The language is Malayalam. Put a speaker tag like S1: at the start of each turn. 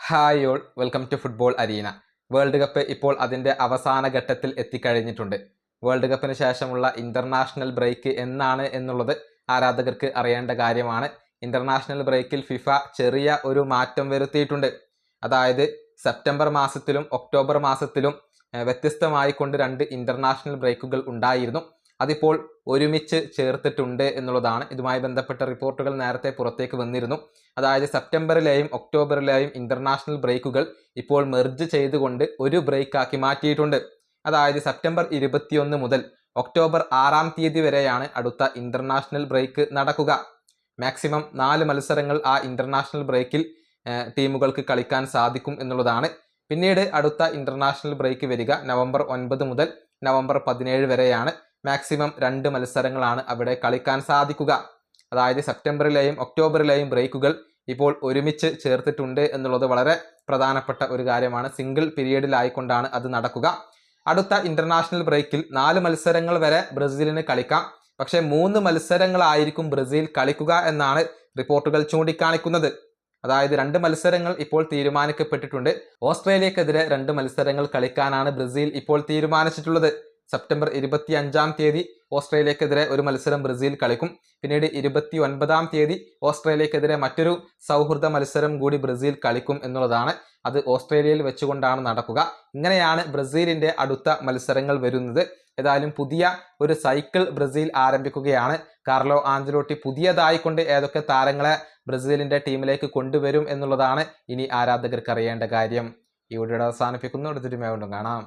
S1: Hi all, welcome to football arena. World cup ഇപ്പോൾ അതിൻ്റെ അവസാന ഘട്ടത്തിൽ എത്തിക്കഴിഞ്ഞിട്ടുണ്ട്. വേൾഡ് കപ്പിന് ശേഷമുള്ള ഇൻ്റർനാഷണൽ ബ്രേക്ക് എന്നാണ് എന്നുള്ളത് ആരാധകർക്ക് അറിയേണ്ട കാര്യമാണ്. ഇൻ്റർനാഷണൽ ബ്രേക്കിൽ ഫിഫ ചെറിയ ഒരു മാറ്റം വരുത്തിയിട്ടുണ്ട്. അതായത് സെപ്റ്റംബർ മാസത്തിലും ഒക്ടോബർ മാസത്തിലും വ്യത്യസ്തമായിക്കൊണ്ട് 2 ഇൻ്റർനാഷണൽ ബ്രേക്കുകൾ ഉണ്ടായിരുന്നു. അതിപ്പോൾ ഒരുമിച്ച് ചേർത്തിട്ടുണ്ട് എന്നുള്ളതാണ്. ഇതുമായി ബന്ധപ്പെട്ട റിപ്പോർട്ടുകൾ നേരത്തെ പുറത്തേക്ക് വന്നിരുന്നു. അതായത് സെപ്റ്റംബറിലെയും ഒക്ടോബറിലെയും ഇൻ്റർനാഷണൽ ബ്രേക്കുകൾ ഇപ്പോൾ മെർജ് ചെയ്തുകൊണ്ട് ഒരു ബ്രേക്കാക്കി മാറ്റിയിട്ടുണ്ട്. അതായത് സെപ്റ്റംബർ 21 മുതൽ ഒക്ടോബർ 6-ാം തീയതി വരെയാണ് അടുത്ത ഇൻ്റർനാഷണൽ ബ്രേക്ക് നടക്കുക. മാക്സിമം 4 മത്സരങ്ങൾ ആ ഇൻ്റർനാഷണൽ ബ്രേക്കിൽ ടീമുകൾക്ക് കളിക്കാൻ സാധിക്കും എന്നുള്ളതാണ്. പിന്നീട് അടുത്ത ഇൻ്റർനാഷണൽ ബ്രേക്ക് വരിക നവംബർ 9 മുതൽ നവംബർ 17 വരെയാണ്. മാക്സിമം 2 മത്സരങ്ങളാണ് അവിടെ കളിക്കാൻ സാധിക്കുക. അതായത് സെപ്റ്റംബറിലെയും ഒക്ടോബറിലെയും ബ്രേക്കുകൾ ഇപ്പോൾ ഒരുമിച്ച് ചേർത്തിട്ടുണ്ട് എന്നുള്ളത് വളരെ പ്രധാനപ്പെട്ട ഒരു കാര്യമാണ്. സിംഗിൾ പീരീഡിലായിക്കൊണ്ടാണ് അത് നടക്കുക. അടുത്ത ഇൻ്റർനാഷണൽ ബ്രേക്കിൽ 4 മത്സരങ്ങൾ വരെ ബ്രസീലിന് കളിക്കാം. പക്ഷേ 3 മത്സരങ്ങളായിരിക്കും ബ്രസീൽ കളിക്കുക എന്നാണ് റിപ്പോർട്ടുകൾ ചൂണ്ടിക്കാണിക്കുന്നത്. അതായത് 2 മത്സരങ്ങൾ ഇപ്പോൾ തീരുമാനിക്കപ്പെട്ടിട്ടുണ്ട്. ഓസ്ട്രേലിയക്കെതിരെ 2 മത്സരങ്ങൾ കളിക്കാനാണ് ബ്രസീൽ ഇപ്പോൾ തീരുമാനിച്ചിട്ടുള്ളത്. സെപ്റ്റംബർ 25-ാം തീയതി ഓസ്ട്രേലിയക്കെതിരെ ഒരു മത്സരം ബ്രസീൽ കളിക്കും. പിന്നീട് 29-ാം തീയതി ഓസ്ട്രേലിയക്കെതിരെ മറ്റൊരു സൗഹൃദ മത്സരം കൂടി ബ്രസീൽ കളിക്കും എന്നുള്ളതാണ്. അത് ഓസ്ട്രേലിയയിൽ വെച്ചുകൊണ്ടാണ് നടക്കുക. ഇങ്ങനെയാണ് ബ്രസീലിൻ്റെ അടുത്ത മത്സരങ്ങൾ വരുന്നത്. ഏതായാലും പുതിയ ഒരു സൈക്കിൾ ബ്രസീൽ ആരംഭിക്കുകയാണ്. കാർലോ ആഞ്ചലോട്ടി പുതിയതായിക്കൊണ്ട് ഏതൊക്കെ താരങ്ങളെ ബ്രസീലിൻ്റെ ടീമിലേക്ക് കൊണ്ടുവരും എന്നുള്ളതാണ് ഇനി ആരാധകർക്ക് അറിയേണ്ട കാര്യം. ഈ വീഡിയോ അവസാനിപ്പിക്കുന്നു. അടുത്തൊരു വീണ്ടും കാണാം.